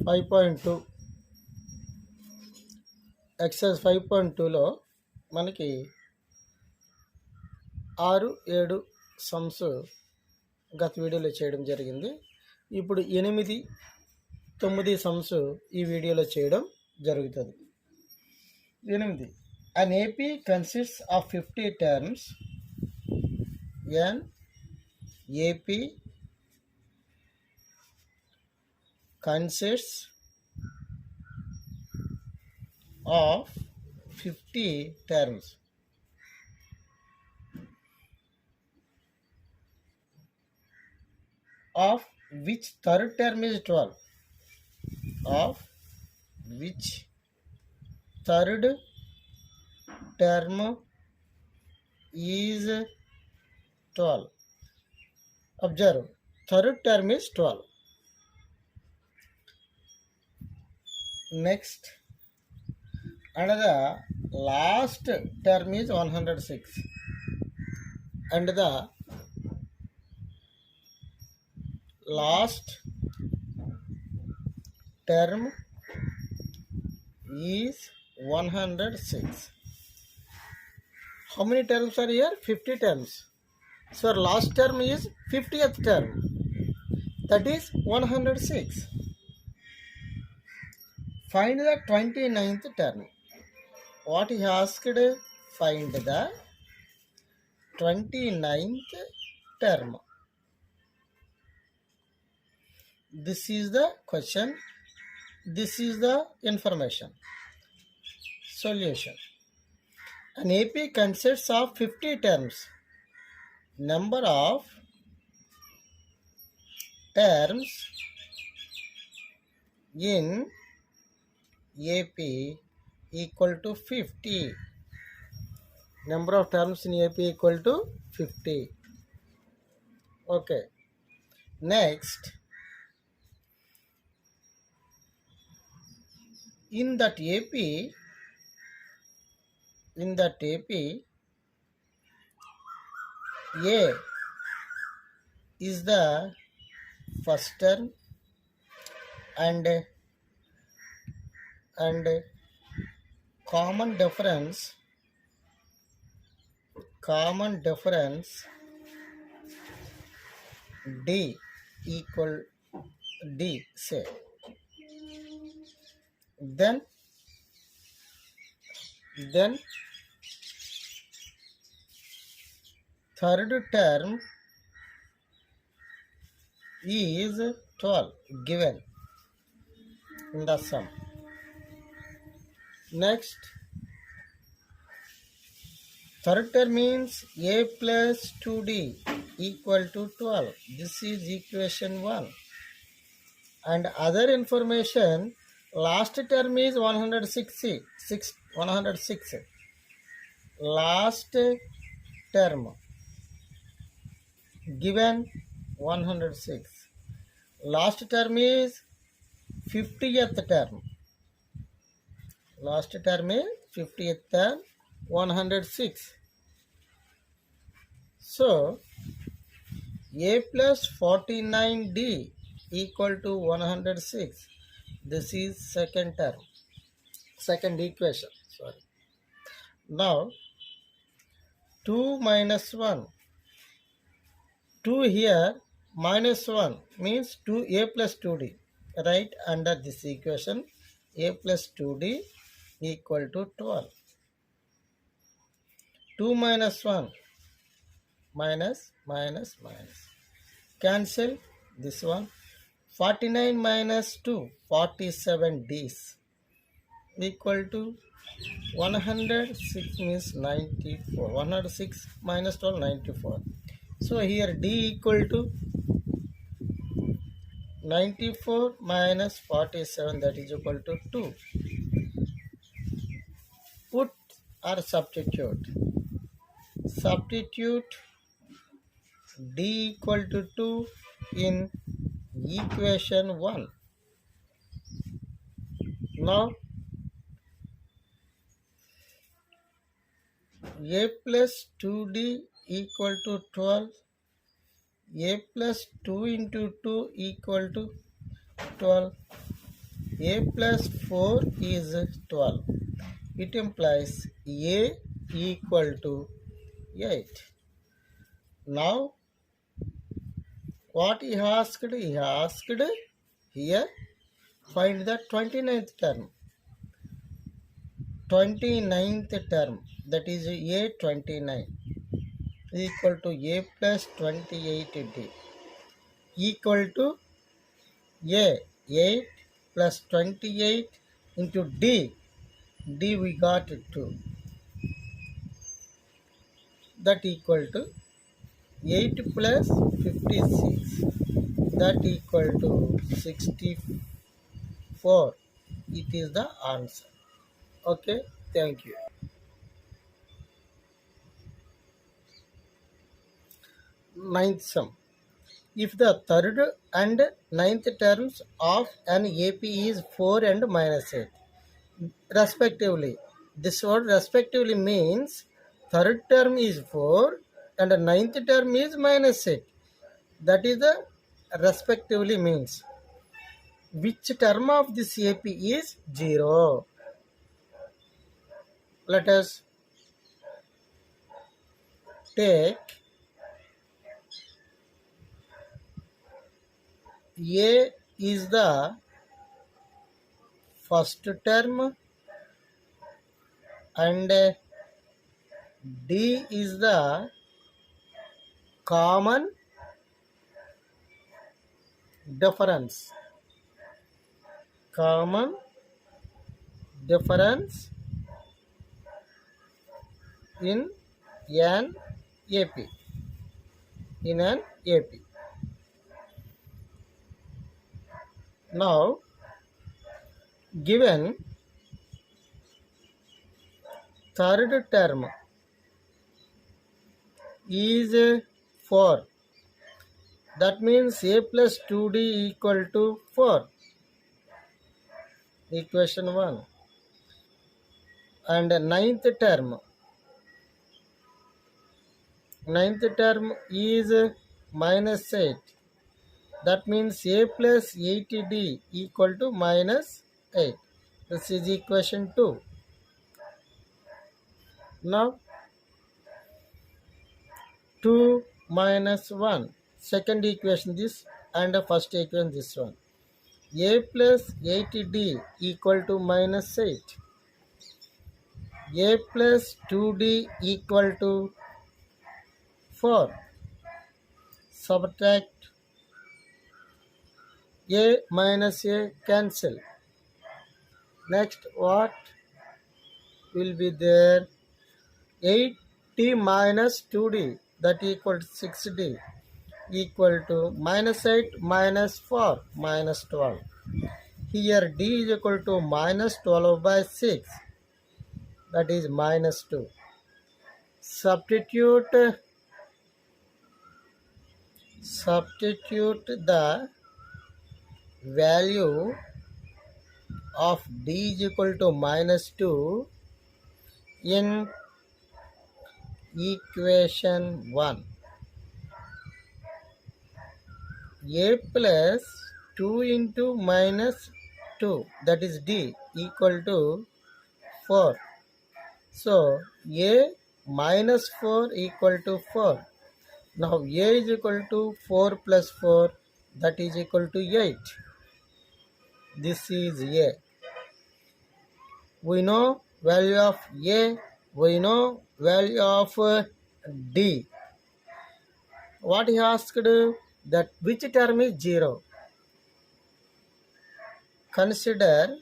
5.2 exercise 5.2లో మనకి 6-7 sums గత వీడియోలో చేయడం జరిగింది. ఇప్పుడు 8-9 సమ్స్ ఈ వీడియోలో చేయడం జరుగుతుంది. 8. An AP consists of 50 terms. An AP consists of 50 terms. Of which third term is 12. Of which third term is 12. Observe, third term is 12. Next, another last term is 106, and the last term is 106. How many terms are here? 50 terms. So last term is 50th term, that is 106. Find the 29th term. What he asked? Find the 29th term. This is the question. This is the information. Solution. An AP consists of 50 terms. Number of terms in AP equal to 50. Number of terms in AP equal to 50. Okay. Next, in that AP, A is the first term and common difference D equal D, say. Then third term is 12 given in the sum. Next, third term means A plus 2D equal to 12. This is equation 1. And other information, last term is 106. Last term given 106. Last term is 50th term. Last term is 50th term, 106. So A plus 49D equal to 106. This is second term, second equation. Sorry. Now 2 minus 1. 2 here minus 1 means 2A plus 2D. Right under this equation, A plus 2D equal to 12. 2 minus 1 minus. Cancel this one. 49 minus 2, 47 D's equal to 106 means 94. 106 minus 12, 94. So here D equal to 94 minus 47, that is equal to 2. Put or substitute. Substitute D equal to 2 in equation 1. Now A plus 2D equal to 12. A plus 2 into 2 equal to 12. a plus 4 is 12. It implies a equal to 8. Now what he asked? He asked here, find the 29th term. 29th term, that is a 29, is equal to a plus 28d, equal to a 8 plus 28 into d. D we got 2. That equal to 8 plus 56. That equal to 64. It is the answer. Okay, thank you. Ninth sum. If the third and ninth terms of an AP is 4 and minus 8, respectively. This word respectively means third term is 4 and the ninth term is minus 8. That is the respectively means. Which term of this AP is 0? Let us take A is the first term and D is the common difference. Common difference in an AP. In an AP. Now, given third term is 4, that means a plus 2d equal to 4. Equation 1. And ninth term is minus 8. That means a plus 80d equal to minus 8. This is equation 2. Now 2 minus 1. Second equation this and the first equation this one. A plus 80d equal to minus 8. A plus 2d equal to 4. Subtract a minus a, cancel. Next what will be there? 8d minus 2d, that equal to 6d, equal to minus 8 minus 4 minus 12. Here d is equal to minus 12 by 6, that is minus 2. Substitute the value of d is equal to minus 2 in equation 1. A plus 2 into minus 2, that is d, equal to 4. So a minus 4 equal to 4. Now a is equal to 4 plus 4, that is equal to 8. This is a. We know value of a, we know value of d. What he asked, that which term is 0? Consider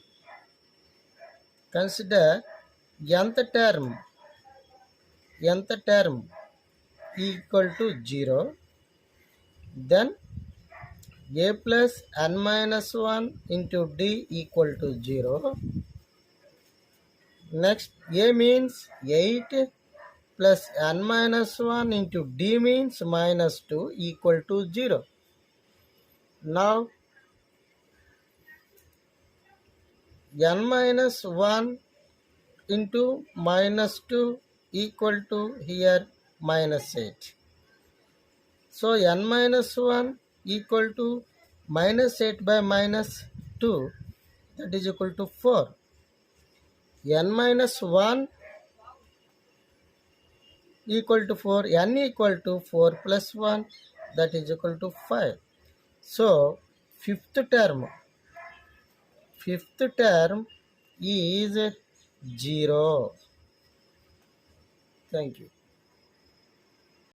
nth term equal to 0. Then a plus n minus 1 into d equal to 0. Next, a means 8 plus n minus 1 into d means minus 2 equal to 0. Now, n minus 1 into minus 2 equal to here minus 8. So, n minus 1 equal to minus 8 by minus 2, that is equal to 4. N minus 1 equal to 4. N equal to 4 plus 1, that is equal to 5. So fifth term is 0. Thank you.